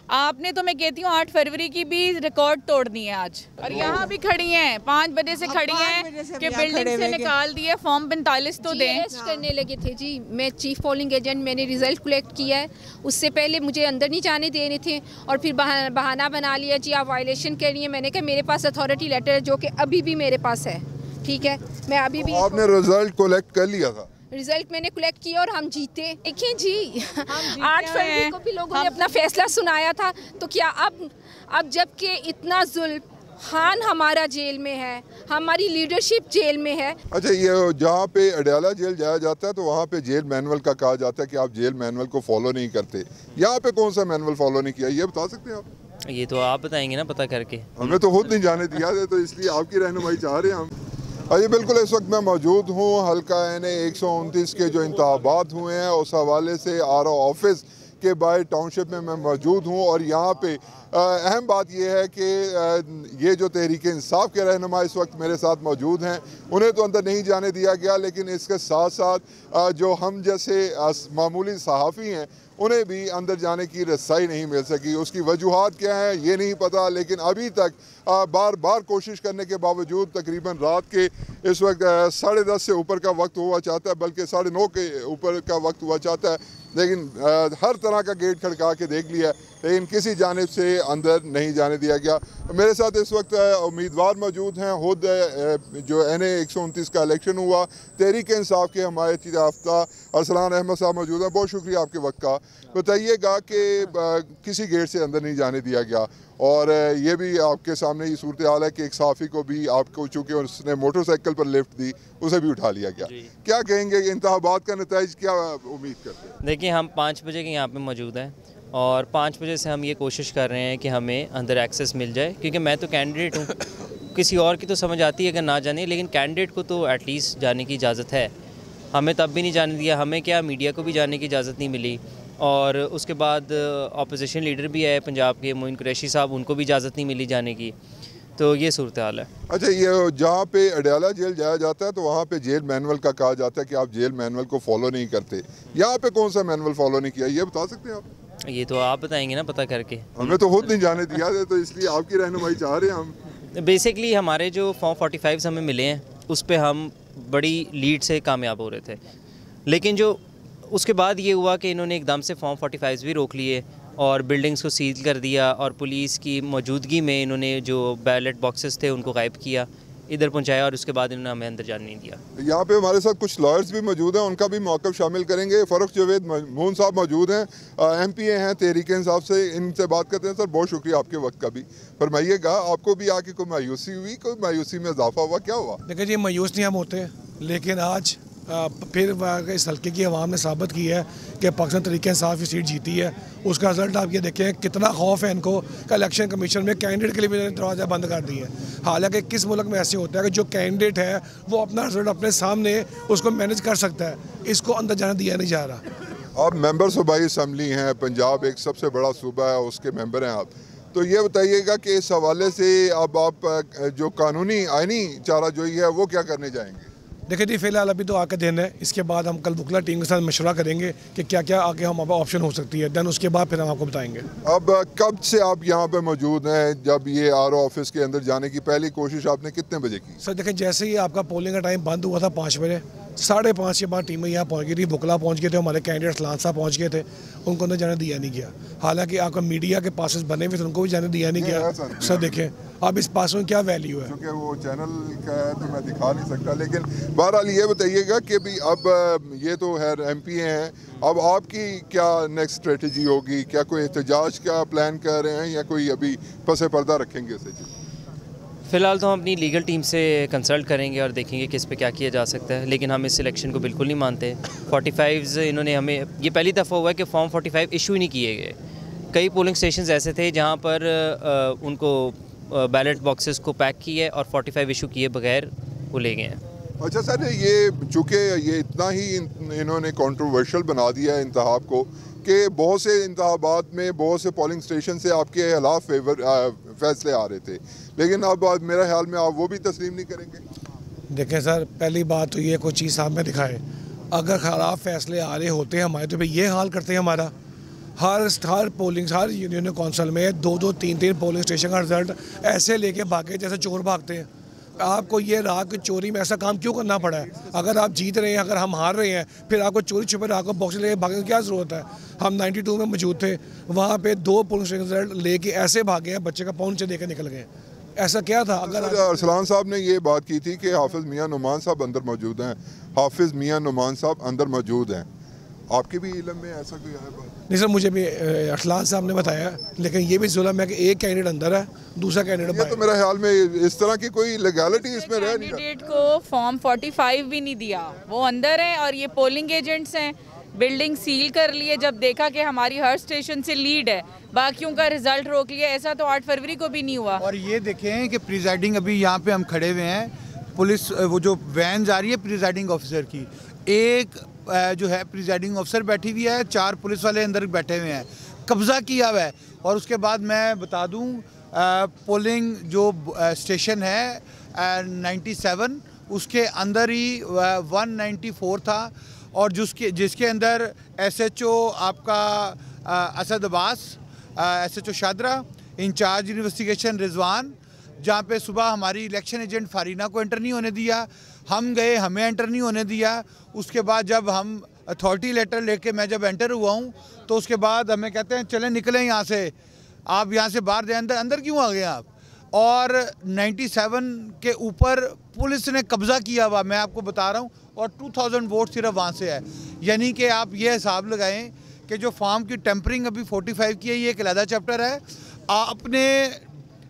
आपने तो मैं कहती हूँ 8 फरवरी की भी रिकॉर्ड तोड़ दी है आज। और यहाँ भी खड़ी हैं 5 बजे से खड़ी हैं कि बिल्डिंग से निकाल दिए, फॉर्म 45 तो दें। अरेस्ट करने लगे थे जी। मैं चीफ पोलिंग एजेंट, मैंने रिजल्ट कलेक्ट किया है। उससे पहले मुझे अंदर नहीं जाने दे रहे थे और फिर बहाना बना लिया जी आप वायलेशन कर रही है। मैंने कहा मेरे पास अथॉरिटी लेटर है जो कि अभी भी मेरे पास है, ठीक है। मैं अभी भी आपने रिजल्ट कलेक्ट कर लिया था? रिजल्ट मैंने कलेक्ट किया और हम जीते। देखिए जी 8 फरवरी को भी लोगों ने अपना फैसला सुनाया था। तो क्या अब जबकि इतना जुल्म, खान हमारा जेल में है, हमारी लीडरशिप जेल में है। अच्छा, ये जहाँ पे अडयाला जेल जाया जाता है तो वहाँ पे जेल मैनुअल का कहा जाता है कि आप जेल मैनुअल को फॉलो नहीं करते। यहाँ पे कौन सा मैनुअल फॉलो नहीं किया, ये बता सकते हैं आप? ये तो आप बताएंगे ना, पता करके। हमें तो खुद नहीं जाने दिया है, तो इसलिए आपकी रहनुमाई चाह रहे हैं हम। अजी बिल्कुल, इस वक्त मैं मौजूद हूँ हल्का NA 129 के जो इंतखाबात हुए हैं उस हवाले से RO ऑफिस के बाहर टाउनशिप में मैं मौजूद हूँ। और यहाँ पे अहम बात यह है कि ये जो तहरीक इंसाफ के रहनुमा इस वक्त मेरे साथ मौजूद हैं, उन्हें तो अंदर नहीं जाने दिया गया, लेकिन इसके साथ साथ जो हम जैसे मामूली सहाफ़ी हैं उन्हें भी अंदर जाने की रसाई नहीं मिल सकी। उसकी वजूहात क्या है ये नहीं पता, लेकिन अभी तक बार बार कोशिश करने के बावजूद तकरीबन रात के इस वक्त 10:30 से ऊपर का वक्त हुआ चाहता है, बल्कि 9:30 के ऊपर का वक्त हुआ चाहता है, लेकिन हर तरह का गेट खड़का के देख लिया, लेकिन किसी जानिब से अंदर नहीं जाने दिया गया। मेरे साथ इस वक्त उम्मीदवार मौजूद हैं। खुद जो NA 129 का इलेक्शन हुआ, तहरीक इंसाफ के हमायती याफ्ता अरसलान अहमद साहब मौजूद हैं। बहुत शुक्रिया आपके वक्त का। बताइएगा कि किसी गेट से अंदर नहीं जाने दिया गया, और ये भी आपके सामने ही सूरत हाल है कि एक सहाफ़ी को भी आपको चूँकि उसने मोटरसाइकिल पर लिफ्ट दी उसे भी उठा लिया गया। क्या कहेंगे, इंतखाबात का नतीजा क्या उम्मीद करते हैं? देखिए, हम 5 बजे के यहाँ पे मौजूद हैं और 5 बजे से हम ये कोशिश कर रहे हैं कि हमें अंदर एक्सेस मिल जाए, क्योंकि मैं तो कैंडिडेट हूँ। किसी और की तो समझ आती है अगर ना जाने, लेकिन कैंडिडेट को तो एटलीस्ट जाने की इजाज़त है। हमें तब भी नहीं जाने दिया, हमें क्या मीडिया को भी जाने की इजाज़त नहीं मिली। और उसके बाद अपोजिशन लीडर भी है पंजाब के, मोइन कुरैशी साहब, उनको भी इजाज़त नहीं मिली जाने की। तो ये सूरत हाल है। अच्छा, ये जहाँ पे अडयाला जेल जाया जाता है तो वहाँ पे जेल मैनुअल का कहा जाता है कि आप जेल मैनुअल को फॉलो नहीं करते। यहाँ पे कौन सा मैनुअल फॉलो नहीं किया, ये बता सकते हैं आप? ये तो आप बताएंगे ना, पता करके। हमें तो खुद नहीं जाने दिया है, तो इसलिए आपकी रहनुमाई चाह रहे हैं हम। बेसिकली हमारे जो फॉर्म 45 हमें मिले हैं उस पर हम बड़ी लीड से कामयाब हो रहे थे, लेकिन जो उसके बाद ये हुआ कि इन्होंने एकदम से फॉर्म 45 भी रोक लिए और बिल्डिंग्स को सील कर दिया, और पुलिस की मौजूदगी में इन्होंने जो बैलेट बॉक्सेस थे उनको गायब किया, इधर पहुंचाया, और उसके बाद इन्होंने हमें अंदर जाने नहीं दिया। यहाँ पे हमारे साथ कुछ लॉयर्स भी मौजूद हैं, उनका भी मौक़िफ़ शामिल करेंगे। फ़ारूक जावेद मोहन साहब मौजूद हैं, MPA हैं तहरीक इंसाफ से, इनसे बात करते हैं। सर, बहुत शुक्रिया आपके वक्त का भी। फरमाइएगा, आपको भी आके कोई मायूसी हुई, कोई मायूसी में इजाफा हुआ, क्या हुआ? देखिए जी, मायूस नहीं हम होते, लेकिन आज फिर इस हल्के की आवाम ने साबित की है कि पाकिस्तान तहरीक इंसाफ की सीट जीती है। उसका रिजल्ट आप ये देखें, कितना खौफ है इनको कि इलेक्शन कमीशन में कैंडिडेट के लिए भी दरवाज़ा बंद कर दिए हैं। हालांकि किस मुल्क में ऐसे होता है कि जो कैंडिडेट है वो अपना रिजल्ट अपने सामने उसको मैनेज कर सकता है, इसको अंदर जाने दिया नहीं जा रहा। आप मेंबर सूबाई असम्बली हैं, पंजाब एक सबसे बड़ा सूबा है, उसके मेंबर हैं आप, तो ये बताइएगा कि इस हवाले से अब आप जो कानूनी आइनी चाराजोई है वो क्या करने जाएंगे? देखिए जी, फिलहाल अभी तो आके दिन है, इसके बाद हम कल वकला टीम के साथ मशवरा करेंगे कि क्या क्या आगे हमारे ऑप्शन हो सकती है, देन उसके बाद फिर हम आपको बताएंगे। अब कब से आप यहाँ पे मौजूद हैं? जब ये RO ऑफिस के अंदर जाने की पहली कोशिश आपने कितने बजे की? सर देखिए, जैसे ही आपका पोलिंग का टाइम बंद हुआ था 5 बजे, 5:30 के बाद टीमें यहाँ पहुँच गई थी, बुकला पहुँच गए थे, हमारे कैंडिडेट अरसलान साहब पहुँच गए थे, उनको अंदर जाने दिया नहीं गया। हालांकि आपका मीडिया के पासेस बने हुए थे, उनको भी जाने दिया नहीं गया। सर देखें, अब इस पास में क्या वैल्यू है, क्योंकि वो चैनल का है तो मैं दिखा नहीं सकता, लेकिन बहरहाल ये बताइएगा कि भी अब ये तो है MPA हैं, अब आपकी क्या नेक्स्ट स्ट्रेटजी होगी? क्या कोई एहतजाज का प्लान कर रहे हैं या कोई अभी पसे पर्दा रखेंगे इसे? फ़िलहाल तो हम अपनी लीगल टीम से कंसल्ट करेंगे और देखेंगे किस पे क्या किया जा सकता है, लेकिन हम इस सिलेक्शन को बिल्कुल नहीं मानते। 45 इन्होंने हमें, ये पहली दफ़ा हुआ है कि फॉर्म 45 इशू ही नहीं किए गए। कई पोलिंग स्टेशन ऐसे थे जहाँ पर उनको बैलेट बॉक्सेस को पैक किए और 45 इशू किए बगैर वो ले गए हैं। अच्छा सर, ये चूँकि ये इतना ही इन्होंने कंट्रोवर्शियल बना दिया है इंतखाब को कि बहुत से इंतखाबात में बहुत से पोलिंग स्टेशन से आपके खिलाफ फैसले आ रहे थे, लेकिन अब मेरा ख्याल में आप वो भी तस्लीम नहीं करेंगे। देखें सर, पहली बात तो ये कोई चीज़ सामने दिखाए, अगर ख़राब फैसले आ रहे होते हैं हमारे तो भाई ये हाल करते हैं हमारा। हर पोलिंग हर यूनियन काउंसिल में 2-2 3-3 पोलिंग स्टेशन का रिजल्ट ऐसे लेके भागे जैसे चोर भागते हैं। आपको ये रात की चोरी में ऐसा काम क्यों करना पड़ा है? अगर आप जीत रहे हैं, अगर हम हार रहे हैं, फिर आपको चोरी छुपे रात को बॉक्स लेके भागने की क्या ज़रूरत है? हम 92 में मौजूद थे, वहाँ पे 2 पोलिंग स्टेशन रिजल्ट लेके ऐसे भागे हैं, बच्चे का पाँव नीचे देकर निकल गए। ऐसा क्या था? अगर अरसलान साहब ने ये बात की थी कि हाफिज़ मियां नुमान साहब अंदर मौजूद हैं, हाफिज़ मियां नुमान साहब अंदर मौजूद हैं, आपके भी इल्म में ऐसा कोई है बात? नहीं सर, मुझे भी अरसलान साहब ने बताया, लेकिन ये भी जुल्म है कि एक कैंडिडेट अंदर है, दूसरा कैंडिडेट ये तो मेरे ख्याल में इस तरह की कोई लीगैलिटी इसमें रह नहीं। कैंडिडेट को फॉर्म 45 भी नहीं दिया, वो अंदर है और ये पोलिंग एजेंट्स हैं। बिल्डिंग सील कर लिए, जब देखा कि हमारी हर स्टेशन से लीड है, बाकियों का रिजल्ट रोक लिया। ऐसा तो 8 फरवरी को भी नहीं हुआ। और ये देखें कि प्रिजाइडिंग, अभी यहाँ पे हम खड़े हुए हैं, पुलिस वो जो वैन जा रही है प्रिजाइडिंग ऑफिसर की, एक जो है प्रिजाइडिंग ऑफिसर बैठी हुई है, 4 पुलिस वाले अंदर बैठे हुए हैं, कब्ज़ा किया हुआ है। और उसके बाद मैं बता दूं, पोलिंग जो स्टेशन है 97, उसके अंदर ही 194 था, और जिसके अंदर SHO आपका Asad Abbas, SHO Shahdara, incharge investigation Rizwan, जहाँ पे सुबह हमारी इलेक्शन एजेंट फारीना को एंटर नहीं होने दिया, हम गए, हमें एंटर नहीं होने दिया। उसके बाद जब हम अथॉरिटी लेटर लेके मैं जब एंटर हुआ हूँ, तो उसके बाद हमें कहते हैं चलें निकलें यहाँ से, आप यहाँ से बाहर जाए, अंदर क्यों आ गए आप? और 97 के ऊपर पुलिस ने कब्ज़ा किया हुआ, मैं आपको बता रहा हूँ, और 2000 वोट सिर्फ वहाँ से है। यानी कि आप ये हिसाब लगाएं कि जो फॉर्म की टेम्परिंग अभी 45 की है, ये एक अलग चैप्टर है। आपने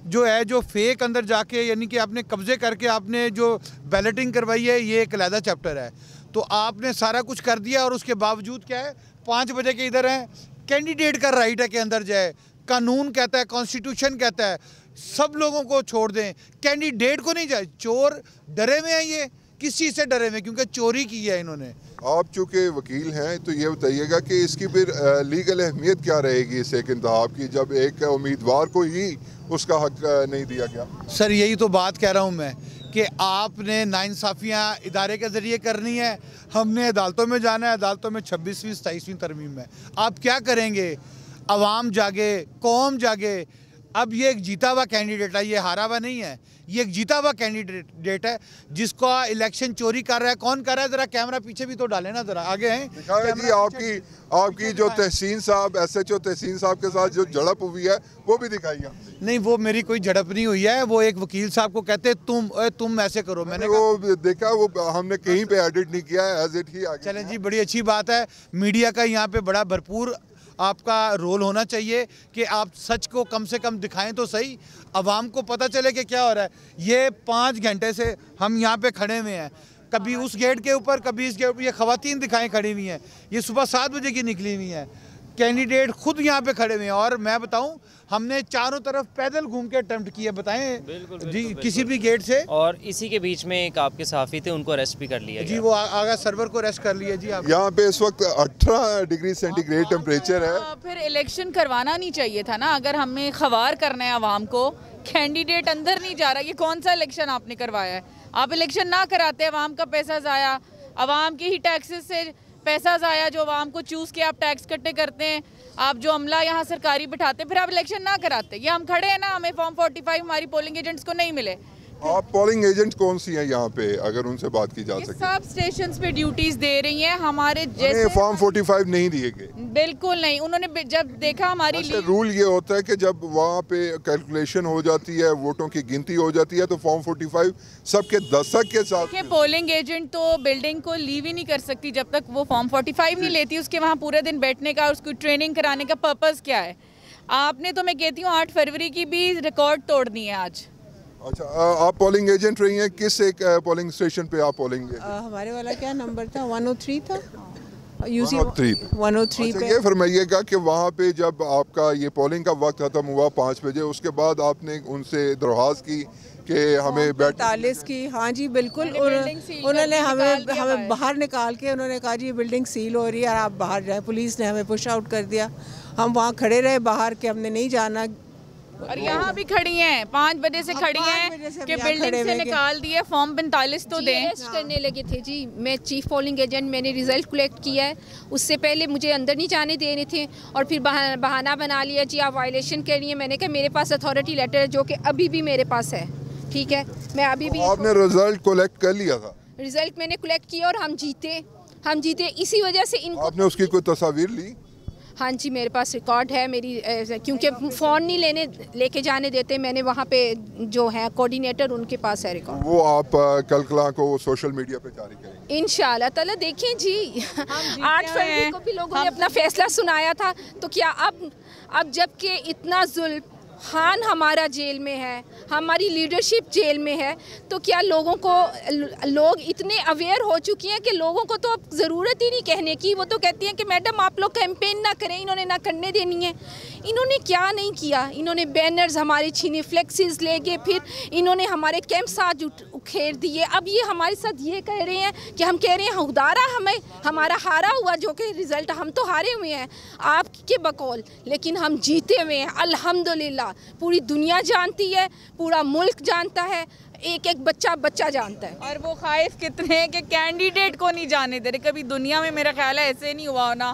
जो है जो फेक अंदर जाके, यानी कि आपने कब्जे करके आपने जो बैलेटिंग करवाई है, ये एक अलग चैप्टर है। तो आपने सारा कुछ कर दिया, और उसके बावजूद क्या है, 5 बजे के इधर हैं। कैंडिडेट का राइट है कि अंदर जाए, कानून कहता है, कॉन्स्टिट्यूशन कहता है, सब लोगों को छोड़ दें, कैंडिडेट को नहीं जाए। चोर डरे हुए हैं, ये किस चीज़ से डरे हुए? क्योंकि चोरी की है इन्होंने। आप चूँकि वकील हैं, तो ये बताइएगा कि इसकी फिर लीगल अहमियत क्या रहेगी इस एक इंतखाब की, जब एक उम्मीदवार को ही उसका हक नहीं दिया गया? सर यही तो बात कह रहा हूँ मैं, कि आपने नाइंसाफ़ियाँ इदारे के ज़रिए करनी है, हमने अदालतों में जाना है, अदालतों में 26वीं 27वीं तरमीम है। आप क्या करेंगे? अवाम जागे, कौम जागे। अब ये एक जीता हुआ कैंडिडेट है, ये हारा हुआ नहीं है, ये एक जीता हुआ कैंडिडेट है, जिसको इलेक्शन चोरी कर रहा है। कौन कर रहा है? ज़रा कैमरा पीछे भी तो डालें ना, ज़रा आगे हैं जी। आपकी जो तहसीन साहब, SHO तहसीन साहब के साथ जो झड़प हुई है, वो भी दिखाइए। नहीं, वो मेरी कोई झड़प नहीं हुई है, वो एक वकील साहब को कहते तुम ऐसे करो। मैंने वो देखा, वो हमने कहीं पे एडिट नहीं किया है, एज इट ही आगे। चलें जी, बड़ी अच्छी बात है। मीडिया का यहाँ पे बड़ा भरपूर आपका रोल होना चाहिए कि आप सच को कम से कम दिखाएं तो सही, आवाम को पता चले कि क्या हो रहा है। ये 5 घंटे से हम यहाँ पे खड़े हुए हैं, कभी उस गेट के ऊपर, कभी इस गेट पर। ये ख़वातीन दिखाएं खड़ी हुई हैं, ये सुबह 7 बजे की निकली हुई हैं, कैंडिडेट खुद यहाँ पे खड़े हुए हैं। और मैं बताऊं, हमने चारों तरफ पैदल घूम के अटेम्प्ट किया, बताएं जी, किसी भी गेट से। और इसी के बीच में एक आपके साफी थे, उनको अरेस्ट भी कर लिया जी, वो आगा सर्वर को अरेस्ट कर लिया जी। आप यहाँ पे इस वक्त 18 डिग्री सेंटीग्रेड टेम्परेचर है। फिर इलेक्शन करवाना नहीं चाहिए था ना, अगर हमें खवार करना है आवाम को। कैंडिडेट अंदर नहीं जा रहा, ये कौन सा इलेक्शन आपने करवाया है? आप इलेक्शन ना कराते, आवाम का पैसा ज़ाया, आवाम के ही टैक्सेस से पैसा ज़ाया, जो आवाम को चूज़ के आप टैक्स इकट्ठे करते हैं, आप जो अमला यहाँ सरकारी बिठाते, फिर आप इलेक्शन ना कराते। ये हम खड़े हैं ना, हमें फॉर्म 45 हमारी पोलिंग एजेंट्स को नहीं मिले। आप पोलिंग एजेंट कौन सी हैं यहाँ पे, अगर उनसे बात की जा सके? सब स्टेशंस पे ड्यूटीज दे रही हैं हमारे जैसे। फॉर्म 45 नहीं दिए गए? बिल्कुल नहीं। उन्होंने जब देखा हमारी रूल ये होता है कि जब वहाँ पे कैलकुलेशन हो जाती है, वोटों की गिनती हो जाती है, तो फॉर्म 45 सबके दस्तक के साथ। पोलिंग एजेंट तो बिल्डिंग को लीव ही नहीं कर सकती जब तक वो फॉर्म 45 नहीं लेती। उसके वहाँ पूरे दिन बैठने का, उसको ट्रेनिंग कराने का पर्पज़ क्या है? आपने तो मैं कहती हूँ 8 फरवरी की भी रिकॉर्ड तोड़ दी है आज। अच्छा, आप पोलिंग एजेंट रही हैं, किस एक पोलिंग स्टेशन पे आप पोलिंग? हमारे वाला क्या नंबर था? 103 था। 103 पे। ये फरमाइएगा कि वहाँ पे जब आपका ये पोलिंग का वक्त खत्म हुआ 5 बजे, उसके बाद आपने उनसे दरख्वास्त की कि हमें 45 की? हाँ जी बिल्कुल। उन्होंने हमें बाहर निकाल के उन्होंने कहा जी ये बिल्डिंग सील हो रही है और आप बाहर जाए। पुलिस ने हमें पुश आउट कर दिया। हम वहाँ खड़े रहे बाहर कि हमने नहीं जाना। और यहाँ भी खड़ी हैं 5 बजे से खड़ी 5 बजे हैं से कि यहाँ बिल्डिंग खड़े से हुए निकाल दिए, फॉर्म 45 तो दें। अरेस्ट करने लगे थे जी। मैं चीफ पोलिंग एजेंट, मैंने रिज़ल्ट कलेक्ट किया है। उससे पहले मुझे अंदर नहीं जाने दे रहे थे और फिर बहाना बना लिया जी आप वायलेशन कर रही हैं। मैंने कहा मेरे पास अथॉरिटी लेटर है जो कि अभी भी मेरे पास है, ठीक है। मैं अभी भी आपने रिजल्ट कलेक्ट कर लिया था? रिज़ल्ट मैंने कलेक्ट किया और हम जीते इसी वजह से इनको। आपने उसकी कोई तस्वीर ली? हाँ जी, मेरे पास रिकॉर्ड है मेरी, क्योंकि फ़ोन नहीं लेके जाने देते। मैंने वहाँ पे जो है कोऑर्डिनेटर, उनके पास है रिकॉर्ड। वो आप कल को सोशल मीडिया पे जारी करेंगे इंशाल्लाह ताला। देखें जी 8 फरवरी को भी लोगों ने अपना फैसला सुनाया था, तो क्या अब जबकि इतना जुल्म, खान हमारा जेल में है, हमारी लीडरशिप जेल में है, तो क्या लोग इतने अवेयर हो चुके हैं कि लोगों को तो अब ज़रूरत ही नहीं कहने की। वो तो कहती हैं कि मैडम आप लोग कैंपेन ना करें, इन्होंने ना करने देनी है। इन्होंने क्या नहीं किया, इन्होंने बैनर्स हमारे छीने, फ्लेक्सीज ले गए, फिर इन्होंने हमारे कैंप्स आज उखेड़ दिए। अब ये हमारे साथ ये कह रहे हैं कि हम कह रहे हैं उदारा हमारा हारा हुआ, जो कि रिज़ल्ट हम तो हारे हुए हैं आपके बकौल, लेकिन हम जीते हुए हैं अल्हम्दुलिल्लाह। पूरी दुनिया जानती है, पूरा मुल्क जानता है, एक एक बच्चा जानता है। और वो खाइफ कितने हैं कि कैंडिडेट को नहीं जाने दे रहे। कभी दुनिया में मेरा ख्याल है ऐसे नहीं हुआ होना।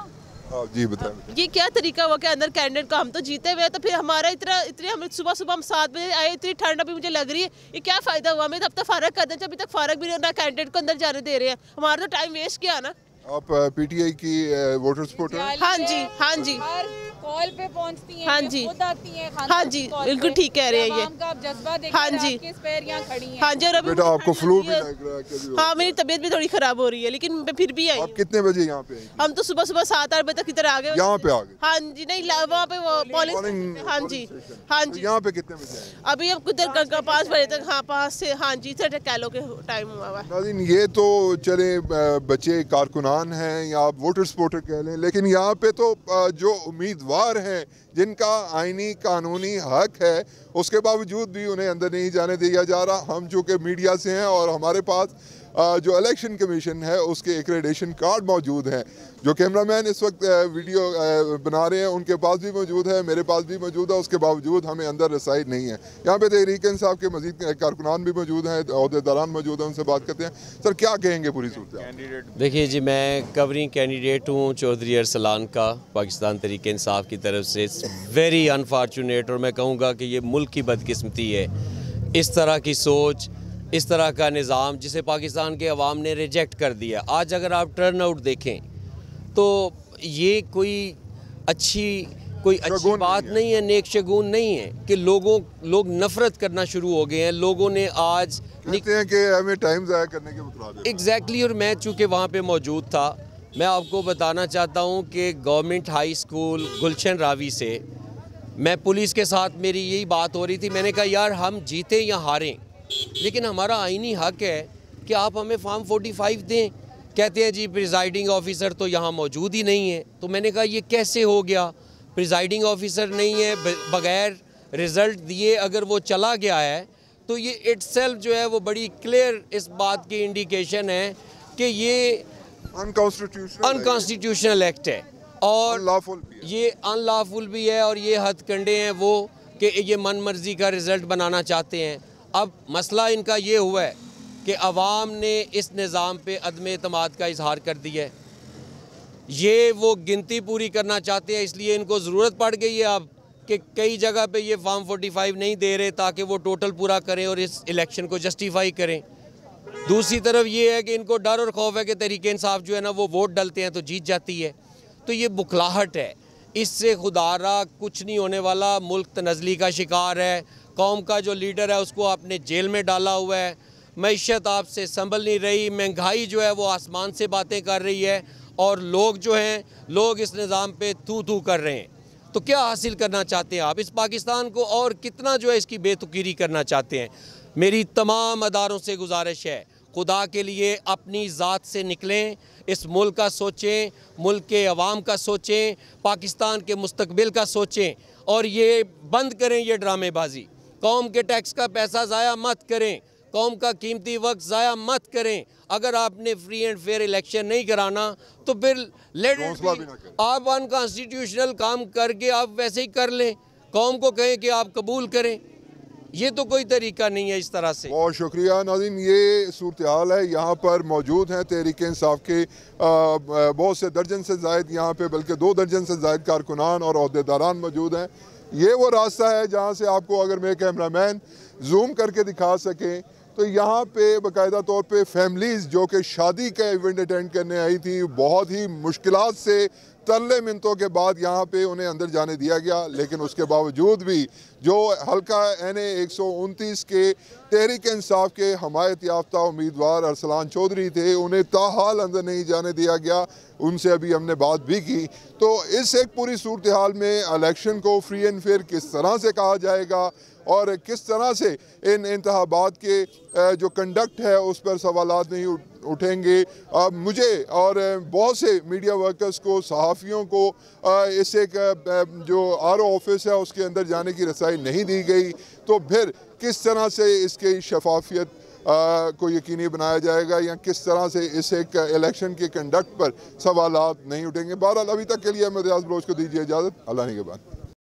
जी बताएं। ये क्या तरीका हुआ कि अंदर कैंडिडेट को, हम तो जीते हुए, तो फिर हमारा इतने हम सुबह हम 7 बजे आए, इतनी ठंड अभी मुझे लग रही है, ये क्या फ़ायदा हुआ? हमें तब तक फारग कर दें, अभी तक फारग भी ना कैंडिडेट को अंदर जाने दे रहे हैं। हमारा तो टाइम वेस्ट किया ना। आप पीटीआई की वोटर सपोर्टर हैं? हाँ जी हर कॉल पे पहुंचती हैं, हाँ जी, खुद आती हैं, हाँ जी, बिल्कुल ठीक कह रहे हैं ये। का आप जज्बा देखिए, हाँ जी, आपके पैर यहाँ खड़ी हैं। हाँ जी। और अभी बेटा आपको फ्लू भी लग रहा है? हाँ, मेरी तबीयत भी थोड़ी ख़राब हो रही है, लेकिन मैं फिर भी आई। आप कितने बजे यहाँ पे आई? हम तो सुबह 7-8 बजे तक इधर आ गए। यहाँ पे आ गए? हाँ जी, नहीं वहाँ पे वो पोलिंग। हाँ जी, हाँ जी। यहाँ पे कितने बजे आए? अभी हम इधर 5 बजे तक, हाँ 5 से, हाँ जी, से कह लो के टाइम हुआ हुआ। नाज़रीन, ये तो चले बच्चे कारकुनान हैं या आप वोटर सपोर्टर कह लें, लेकिन यहाँ पे तो जो उम्मीदवार हैं जिनका आईनी कानूनी हक है, उसके बावजूद भी उन्हें अंदर नहीं जाने दिया जा रहा। हम चूँकि मीडिया से हैं और हमारे पास जो इलेक्शन कमीशन है उसके एक्रेडिशन कार्ड मौजूद हैं। जो कैमरामैन इस वक्त वीडियो बना रहे हैं उनके पास भी मौजूद है, मेरे पास भी मौजूद है, उसके बावजूद हमें अंदर रसाई नहीं है। यहाँ पे तहरीक इंसाफ के मजीद कारकुनान भी मौजूद हैं, अहदेदारान मौजूद हैं, उनसे बात करते हैं। सर क्या कहेंगे पूरी सूरत? देखिए जी, मैं कवरिंग कैंडिडेट हूँ चौधरी अरसलान का, पाकिस्तान तहरीक इंसाफ की तरफ से। वेरी अनफॉर्चुनेट, और मैं कहूँगा कि ये मुल्क की बदकिस्मती है, इस तरह की सोच, इस तरह का निज़ाम जिसे पाकिस्तान के अवाम ने रिजेक्ट कर दिया। आज अगर आप टर्न आउट देखें तो ये कोई अच्छी बात नहीं है, नेक शगुन नहीं है कि लोग नफ़रत करना शुरू हो गए हैं। लोगों ने आज कहते हैं कि हमें टाइम ज़ाया करने के मुताबिक। एग्जैक्टली, और मैं चूँकि वहाँ पे मौजूद था, मैं आपको बताना चाहता हूँ कि गवर्नमेंट हाई स्कूल गुलशन रावी से मैं पुलिस के साथ मेरी यही बात हो रही थी। मैंने कहा यार हम जीते या हारें, लेकिन हमारा आईनी हक है कि आप हमें फॉर्म 45 दें। कहते हैं जी प्रिजाइडिंग ऑफिसर तो यहाँ मौजूद ही नहीं है। तो मैंने कहा ये कैसे हो गया, प्रिजाइडिंग ऑफिसर नहीं है, बगैर रिज़ल्ट दिए अगर वो चला गया है तो ये इटसेल्फ जो है वो बड़ी क्लियर इस बात की इंडिकेशन है कि ये अनकॉन्स्टिट्यूशनल एक्ट है और ये अनलॉफुल भी है, और ये हथकंडे हैं वो कि ये मन मर्जी का रिज़ल्ट बनाना चाहते हैं। अब मसला इनका ये हुआ है कि अवाम ने इस निज़ाम पे अदम एतमाद का इजहार कर दिया है। ये वो गिनती पूरी करना चाहते हैं, इसलिए इनको ज़रूरत पड़ गई है अब कि कई जगह पे ये फॉर्म 45 नहीं दे रहे ताकि वो टोटल पूरा करें और इस इलेक्शन को जस्टिफाई करें। दूसरी तरफ ये है कि इनको डर और खौफ है कि तहरीक इंसाफ जो है ना वो वोट डलते हैं तो जीत जाती है। तो ये बुखलाहट है, इससे खुदारा कुछ नहीं होने वाला। मुल्क तनज़ली का शिकार है, कौम का जो लीडर है उसको आपने जेल में डाला हुआ है, मईशत आपसे संभल नहीं रही, महंगाई जो है वो आसमान से बातें कर रही है, और लोग जो हैं लोग इस निज़ाम पे थू थू कर रहे हैं। तो क्या हासिल करना चाहते हैं आप इस पाकिस्तान को, और कितना जो है इसकी बेतुकीरी करना चाहते हैं? मेरी तमाम अदारों से गुजारिश है, खुदा के लिए अपनी ज़ात से निकलें, इस मुल्क का सोचें, मुल्क के अवाम का सोचें, पाकिस्तान के मुस्तकबिल का सोचें, और ये बंद करें ये ड्रामेबाजी। कौम के टैक्स का पैसा ज़ाया मत करें, कौम का कीमती वक्त ज़ाया मत करें। अगर आपने फ्री एंड फेयर इलेक्शन नहीं कराना तो फिर लेट आप अनकॉन्स्टिट्यूशनल काम करके आप वैसे ही कर लें। कौम को कहें कि आप कबूल करें, ये तो कोई तरीका नहीं है इस तरह से। बहुत शुक्रिया नाज़रीन, ये सूरत हाल है। यहाँ पर मौजूद हैं तहरीक इंसाफ के बहुत से दर्जन से ज़ायद, यहाँ पे बल्कि 2 दर्जन से ज़ायद कारकुनान और अहदेदारान मौजूद हैं। ये वो रास्ता है जहाँ से आपको, अगर मेरे कैमरामैन जूम करके दिखा सकें, तो यहाँ पे बाकायदा तौर पे फैमिलीज़ जो कि शादी का इवेंट अटेंड करने आई थी, बहुत ही मुश्किलात से तरले मिनटों के बाद यहाँ पे उन्हें अंदर जाने दिया गया। लेकिन उसके बावजूद भी जो हल्का NA 129 के तहरीक इंसाफ के हमायत याफ्ता उम्मीदवार अरसलान चौधरी थे, उन्हें ताहाल अंदर नहीं जाने दिया गया। उनसे अभी हमने बात भी की। तो इस एक पूरी सूरत हाल में इलेक्शन को फ्री एंड फेयर किस तरह से कहा जाएगा और किस तरह से इन इंतखाबात के जो कंडक्ट है उस पर सवालात नहीं उठेंगे। मुझे और बहुत से मीडिया वर्कर्स को, सहाफ़ियों को इस एक जो RO ऑफिस है उसके अंदर जाने की रसाई नहीं दी गई, तो फिर किस तरह से इसकी शफाफियत को यकीनी बनाया जाएगा या किस तरह से इस एक इलेक्शन के कंडक्ट पर सवालात नहीं उठेंगे। बहरहाल अभी तक के लिए मैं रियाज बलोच को दीजिए इजाज़त। अल्लाह ने के बाद।